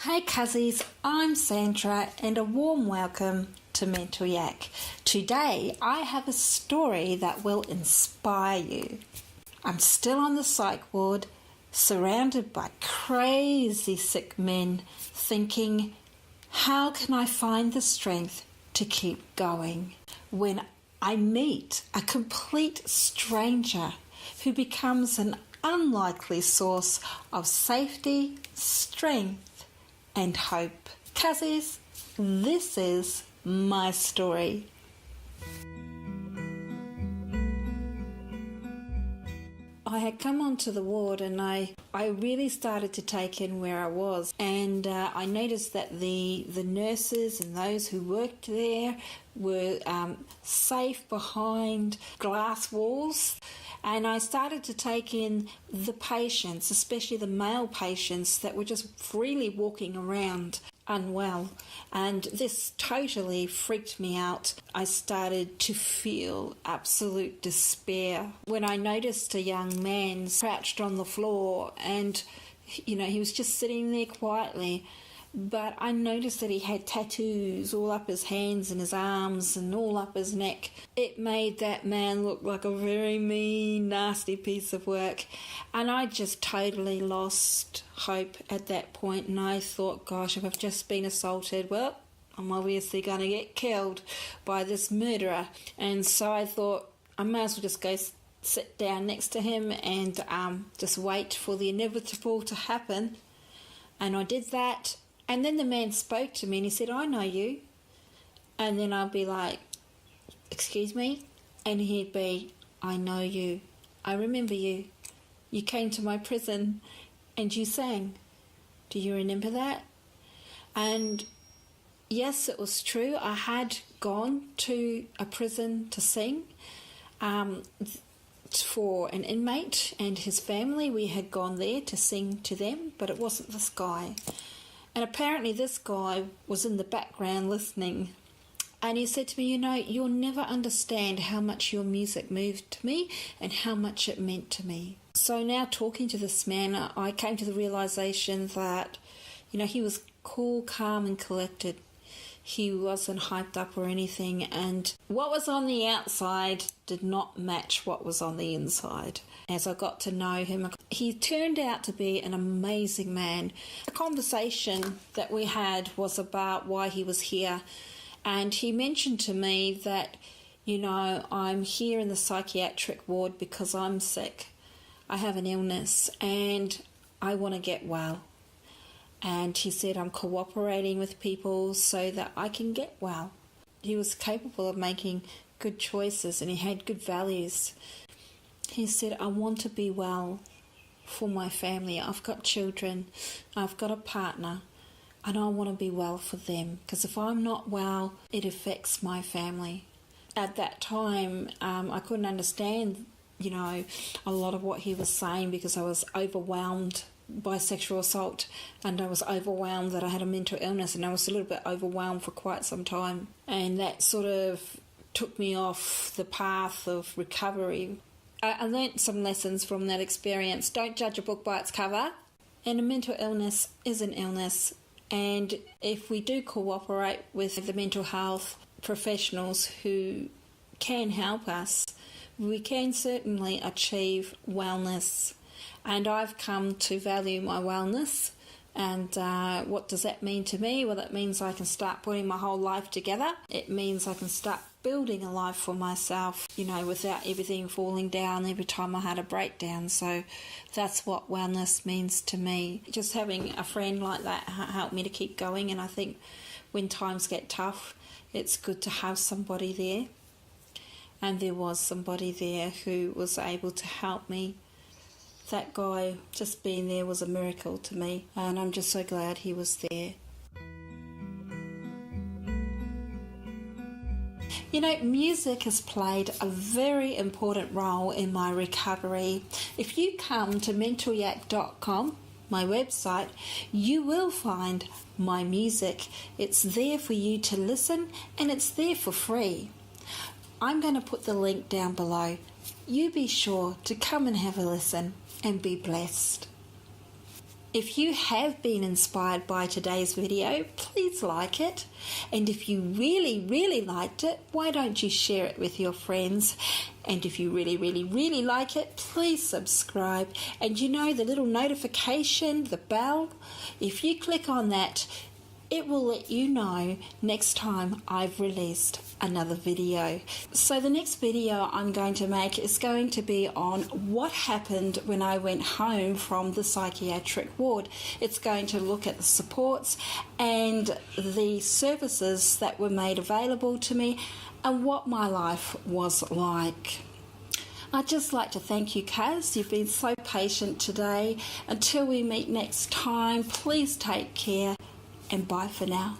Hey Cuzzies, I'm Sandra and a warm welcome to Mental Yak. Today I have a story that will inspire you. I'm still on the psych ward, surrounded by crazy sick men, thinking, how can I find the strength to keep going? When I meet a complete stranger who becomes an unlikely source of safety, strength, and hope. Cuzzies, this is my story. I had come onto the ward and I really started to take in where I was, and I noticed that the nurses and those who worked there were safe behind glass walls. And I started to take in the patients, especially the male patients that were just freely walking around unwell. And this totally freaked me out. I started to feel absolute despair when I noticed a young man crouched on the floor and, he was just sitting there quietly. But I noticed that he had tattoos all up his hands and his arms and all up his neck. It made that man look like a very mean, nasty piece of work. And I just totally lost hope at that point. And I thought, gosh, if I've just been assaulted, well, I'm obviously going to get killed by this murderer. And so I thought, I might as well just go sit down next to him and just wait for the inevitable to happen. And I did that. And then the man spoke to me and he said, I know you. And then I'd be like, excuse me? And he'd be, I know you. I remember you. You came to my prison and you sang. Do you remember that? And yes, it was true. I had gone to a prison to sing for an inmate and his family. We had gone there to sing to them, but it wasn't this guy. And apparently this guy was in the background listening. And he said to me, you'll never understand how much your music moved me and how much it meant to me. So now talking to this man, I came to the realisation that, he was cool, calm and collected. He wasn't hyped up or anything. And what was on the outside did not match what was on the inside. As I got to know him, he turned out to be an amazing man. The conversation that we had was about why he was here. And he mentioned to me that, I'm here in the psychiatric ward because I'm sick. I have an illness and I want to get well. And he said, I'm cooperating with people so that I can get well. He was capable of making good choices and he had good values. He said, I want to be well for my family. I've got children, I've got a partner, and I want to be well for them. Because if I'm not well, it affects my family. At that time, I couldn't understand, a lot of what he was saying because I was overwhelmed by sexual assault and I was overwhelmed that I had a mental illness, and I was a little bit overwhelmed for quite some time. And that sort of took me off the path of recovery. I learnt some lessons from that experience. Don't judge a book by its cover. And a mental illness is an illness. And if we do cooperate with the mental health professionals who can help us, we can certainly achieve wellness. And I've come to value my wellness. And what does that mean to me? Well, it means I can start putting my whole life together. It means I can start building a life for myself, without everything falling down every time I had a breakdown. So that's what wellness means to me. Just having a friend like that helped me to keep going. And I think when times get tough, it's good to have somebody there. And there was somebody there who was able to help me. That guy, just being there was a miracle to me, and I'm just so glad he was there. Music has played a very important role in my recovery. If you come to mentalyak.com, my website, you will find my music. It's there for you to listen, and it's there for free. I'm going to put the link down below. You be sure to come and have a listen and be blessed. If you have been inspired by today's video, please like it. And if you really liked it, why don't you share it with your friends? And if you really like it, please subscribe. And you know the little notification, the bell, if you click on that, it will let you know next time I've released another video. So the next video I'm going to make is going to be on what happened when I went home from the psychiatric ward. It's going to look at the supports and the services that were made available to me and what my life was like. I'd just like to thank you, Kaz. You've been so patient today. Until we meet next time, please take care. And bye for now.